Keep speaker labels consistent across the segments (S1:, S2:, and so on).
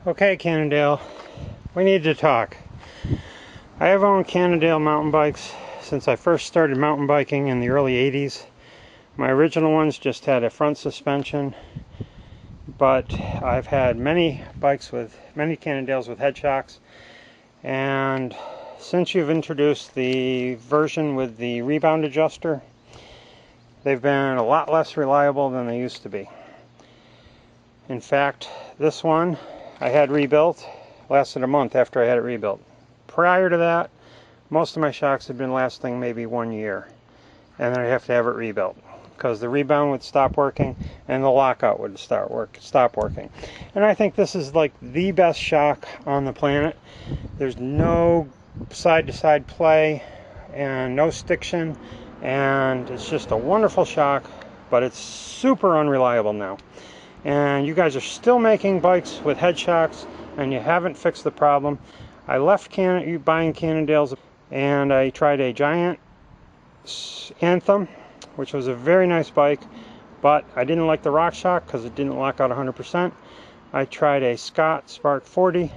S1: Okay, Cannondale, we need to talk. I have owned Cannondale mountain bikes since I first started mountain biking in the early 80s. My original ones just had a front suspension, but I've had many Cannondales with head shocks, and since you've introduced the version with the rebound adjuster, they've been a lot less reliable than they used to be. In fact, this one I had rebuilt, lasted a month after I had it rebuilt. Prior to that, most of my shocks had been lasting maybe 1 year, and then I'd have to have it rebuilt because the rebound would stop working and the lockout would stop working. And I think this is like the best shock on the planet. There's no side-to-side play and no stiction, and it's just a wonderful shock, but it's super unreliable now. And you guys are still making bikes with head shocks, and you haven't fixed the problem. I left buying Cannondales, and I tried a Giant Anthem, which was a very nice bike, but I didn't like the rock shock because it didn't lock out 100%. I tried a Scott Spark 40.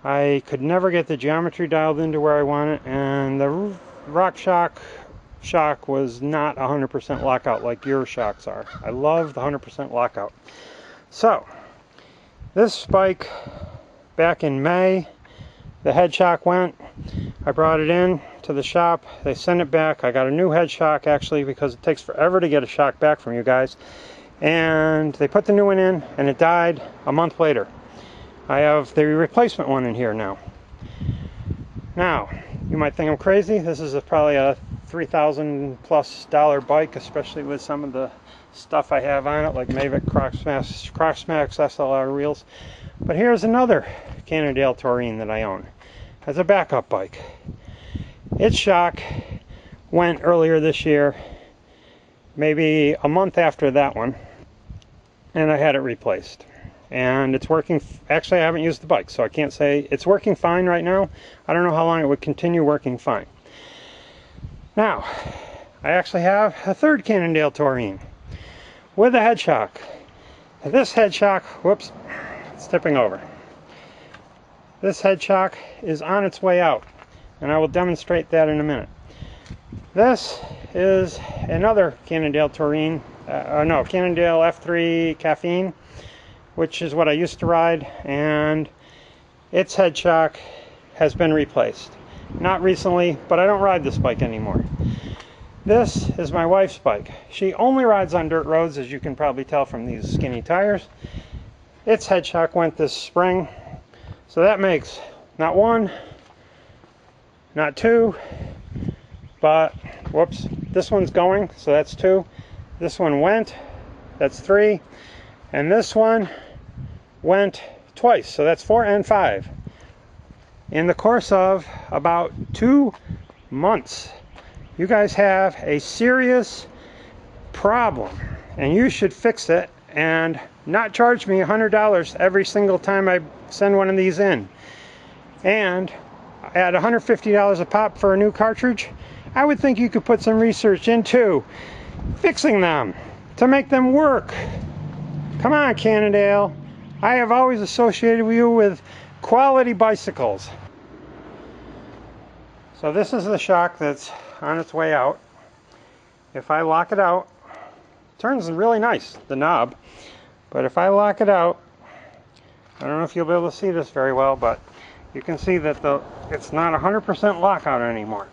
S1: I could never get the geometry dialed into where I want it, and the rock shock was not 100% lockout like your shocks are. I love the 100% lockout. So, this bike, back in May, the head shock went. I brought it in to the shop. They sent it back. I got a new head shock, actually, because it takes forever to get a shock back from you guys. And they put the new one in, and it died a month later. I have the replacement one in here now. Now, you might think I'm crazy. This is probably a $3,000+ bike, especially with some of the stuff I have on it, like Mavic Crossmax SLR wheels. But here's another Cannondale Taurine that I own as a backup bike. Its shock went earlier this year, maybe a month after that one, and I had it replaced. And it's working. Actually, I haven't used the bike, so I can't say it's working fine right now. I don't know how long it would continue working fine. Now, I actually have a third Cannondale Taurine with a head shock. This head shock, whoops, it's tipping over. This head shock is on its way out, and I will demonstrate that in a minute. This is another Cannondale Taurine, Cannondale F3 Caffeine, which is what I used to ride, and its head shock has been replaced. Not recently, but I don't ride this bike anymore. This is my wife's bike. She only rides on dirt roads, as you can probably tell from these skinny tires. Its head shock went this spring, so that makes not one, not two, but, whoops, this one's going, so that's two. This one went, that's three, and this one went twice, so that's 4 and 5. In the course of about 2 months. You guys have a serious problem, and you should fix it and not charge me $100 every single time I send one of these in. And at $150 a pop for a new cartridge, I would think you could put some research into fixing them to make them work. Come on, Cannondale. I have always associated you with quality bicycles. So this is the shock that's on its way out. If I lock it out, it turns really nice, the knob, but if I lock it out, I don't know if you'll be able to see this very well, but you can see that it's not 100% lockout anymore.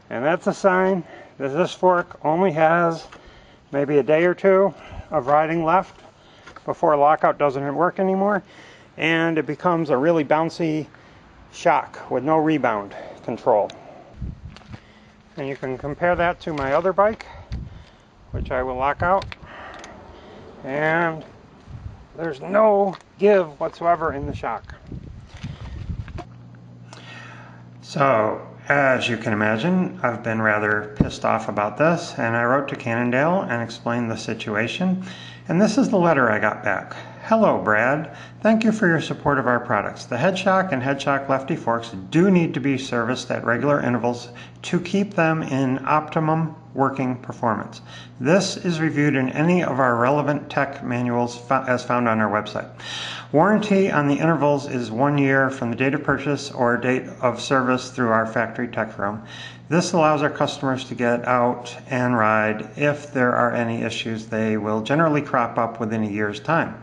S1: And that's a sign that this fork only has maybe a day or two of riding left before lockout doesn't work anymore, and it becomes a really bouncy shock with no rebound control. And you can compare that to my other bike, which I will lock out, and there's no give whatsoever in the shock. So, as you can imagine, I've been rather pissed off about this, and I wrote to Cannondale and explained the situation, and this is the letter I got back. Hello, Brad. Thank you for your support of our products. The head shock and head shock lefty forks do need to be serviced at regular intervals to keep them in optimum working performance. This is reviewed in any of our relevant tech manuals as found on our website. Warranty on the intervals is 1 year from the date of purchase or date of service through our factory tech room. This allows our customers to get out and ride. If there are any issues, they will generally crop up within a year's time.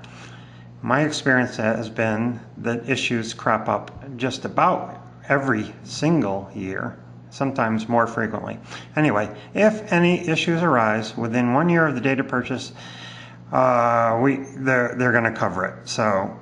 S1: My experience has been that issues crop up just about every single year, sometimes more frequently. Anyway, if any issues arise within 1 year of the date of purchase, they're going to cover it. So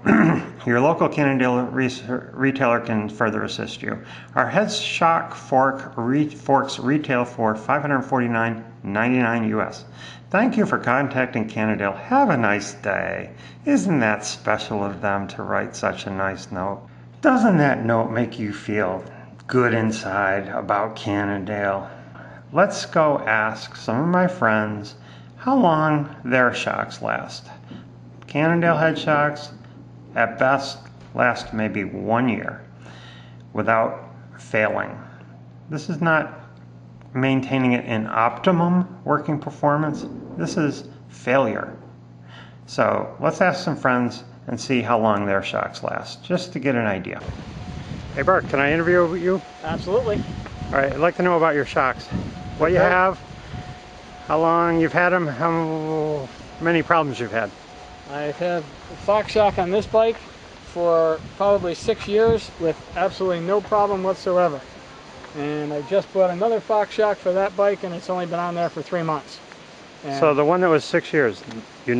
S1: your local Cannondale retailer can further assist you. Our Headshok forks retail for $549.99 US. Thank you for contacting Cannondale. Have a nice day. Isn't that special of them to write such a nice note? Doesn't that note make you feel good inside about Cannondale? Let's go ask some of my friends how long their shocks last. Cannondale Headshocks, at best, last maybe 1 year without failing. This is not maintaining it in optimum working performance. This is failure. So let's ask some friends and see how long their shocks last, just to get an idea. Hey Bart, can I interview you?
S2: Absolutely.
S1: All right, I'd like to know about your shocks. What you have, how long you've had them, how many problems you've had.
S2: I've had a Fox shock on this bike for probably 6 years with absolutely no problem whatsoever. And I just bought another Fox shock for that bike, and it's only been on there for 3 months. And
S1: so the one that was 6 years, did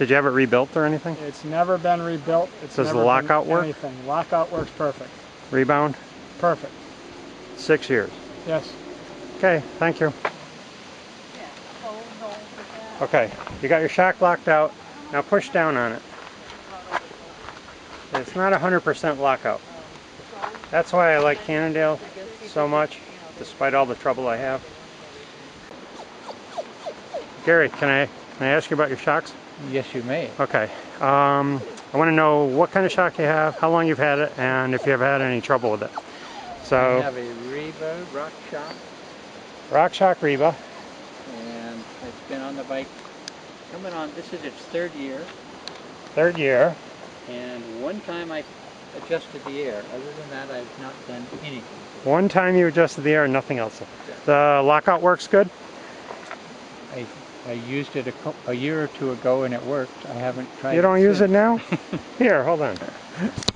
S1: you have it rebuilt or anything?
S2: It's never been rebuilt.
S1: Does the lockout work?
S2: Anything. Lockout works perfect.
S1: Rebound?
S2: Perfect.
S1: 6 years?
S2: Yes.
S1: Okay, thank you. Okay, you got your shock locked out. Now push down on it. It's not 100% lockout. That's why I like Cannondale so much, despite all the trouble I have. Gary, can I ask you about your shocks?
S3: Yes, you may.
S1: Okay. I want to know what kind of shock you have, how long you've had it, and if you've had any trouble with it. So
S3: I have a Reba Rock Shock.
S1: Rock Shock Reba.
S3: And it's been on the bike coming on, this is its 3rd year.
S1: 3rd year.
S3: And one time I adjusted the air. Other than that, I've not done anything.
S1: One time you adjusted the air and nothing else. The lockout works good?
S3: I used it a year or two ago and it worked. I haven't tried it.
S1: You don't use it now? Here, hold on.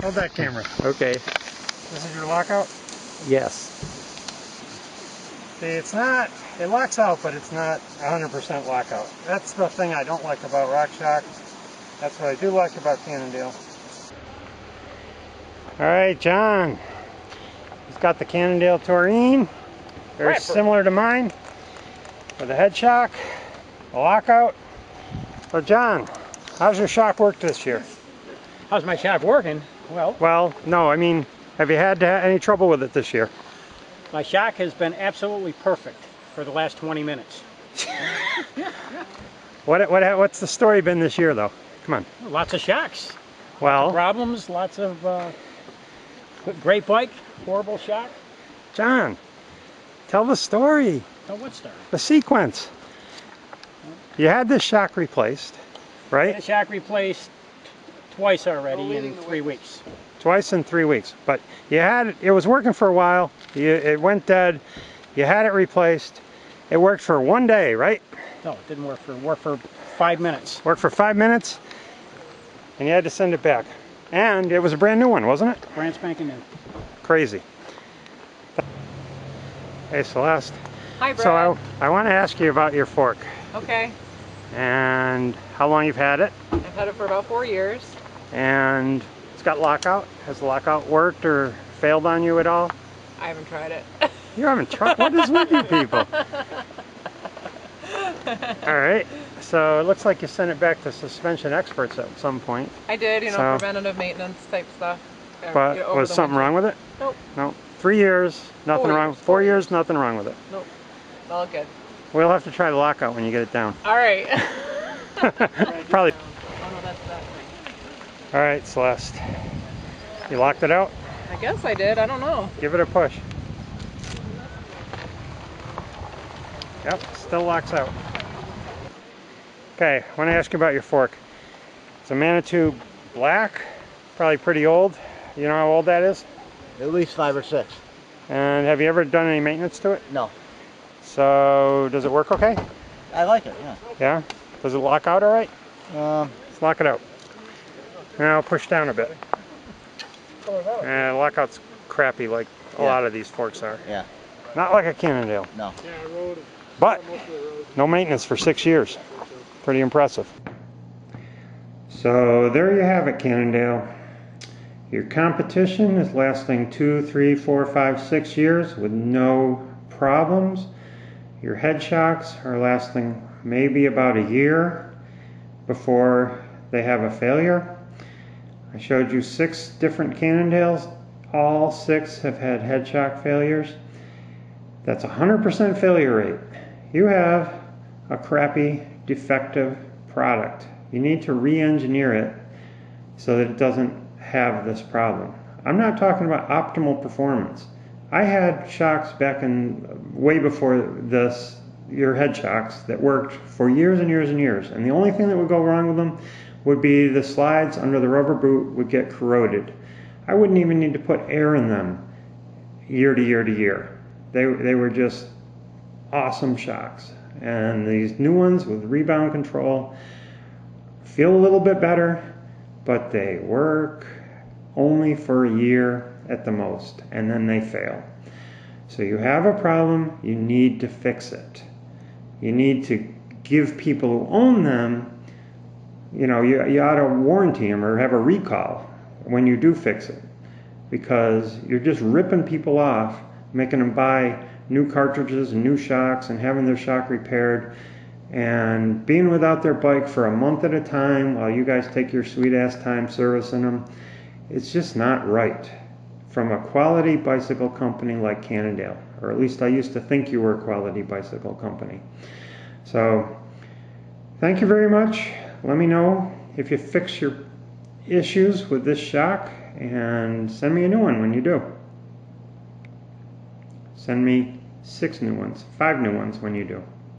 S1: Hold that camera.
S3: Okay.
S1: This is your lockout?
S3: Yes.
S1: See, it locks out, but it's not 100% lockout. That's the thing I don't like about Rock Shock. That's what I do like about Cannondale. All right, John. He's got the Cannondale Taurine. Very similar to mine. With a head shock, a lockout. So John, how's your shock work this year?
S2: How's my shock working?
S1: Well, no, I mean, have you had any trouble with it this year?
S4: My shock has been absolutely perfect for the last 20 minutes.
S1: What's the story been this year, though? Come on.
S4: Lots of shocks.
S1: Well,
S4: Problems, lots of great bike, horrible shock.
S1: John, tell the story.
S4: Oh, what story?
S1: The sequence. You had this shock replaced,
S4: I
S1: right?
S4: had a shock replaced twice already in 3 weeks.
S1: Twice in 3 weeks. But you had it was working for a while. It went dead. You had it replaced. It worked for 1 day, right?
S4: No, it didn't work for 5 minutes.
S1: Worked for 5 minutes, and you had to send it back. And it was a brand new one, wasn't it?
S4: Brand spanking new.
S1: Crazy. Hey, Celeste.
S5: Hi, Brad.
S1: So I want to ask you about your fork
S5: Okay.
S1: and how long you've had it.
S5: I've had it for about 4 years.
S1: And it's got lockout. Has the lockout worked or failed on you at all?
S5: I haven't tried it.
S1: You haven't tried? What is with you people? All right. So it looks like you sent it back to suspension experts at some point.
S5: I did, you know,
S1: So-
S5: preventative maintenance type stuff.
S1: But
S5: you know, over
S1: was
S5: the
S1: something
S5: winter.
S1: wrong with it?
S5: Nope.
S1: No. 3 years, nothing
S5: 4
S1: wrong.
S5: years,
S1: 4 years, nothing wrong with it.
S5: Nope. All good.
S1: We'll have to try the lockout when you get it down.
S5: All right.
S1: Probably.
S5: Oh no, that's that thing.
S1: All right, Celeste. You locked it out?
S5: I guess I did. I don't know.
S1: Give it a push. Yep, still locks out. Okay, I want to ask you about your fork. It's a Manitou Black, probably pretty old. You know how old that is?
S6: At least 5 or 6.
S1: And have you ever done any maintenance to it?
S6: No.
S1: So, does it work okay?
S6: I like it, yeah.
S1: Yeah? Does it lock out all right?
S6: Um,
S1: Let's lock it out. Now push down a bit. Lockout's crappy like a lot of these forks are.
S6: Yeah.
S1: Not like a Cannondale.
S6: No.
S1: But no maintenance for 6 years. Pretty impressive. So there you have it, Cannondale. Your competition is lasting 2, 3, 4, 5, 6 years with no problems. Your head shocks are lasting maybe about a year before they have a failure. I showed you 6 different Cannondales. All 6 have had head shock failures. That's 100% failure rate. You have a crappy, defective product. You need to re-engineer it so that it doesn't have this problem. I'm not talking about optimal performance. I had shocks back in way before this, your head shocks, that worked for years and years and years. And the only thing that would go wrong with them would be the slides under the rubber boot would get corroded. I wouldn't even need to put air in them year to year to year. They were just awesome shocks. And these new ones with rebound control feel a little bit better, but they work only for a year at the most, and then they fail. So you have a problem, you need to fix it. You need to give people who own them, you know, you ought to warranty them or have a recall when you do fix it, because you're just ripping people off, making them buy new cartridges and new shocks and having their shock repaired and being without their bike for a month at a time while you guys take your sweet ass time servicing them. It's just not right from a quality bicycle company like Cannondale, or at least I used to think you were a quality bicycle company. So thank you very much. Let me know if you fix your issues with this shock, and send me a new one when you do. Send me 6 new ones, 5 new ones when you do.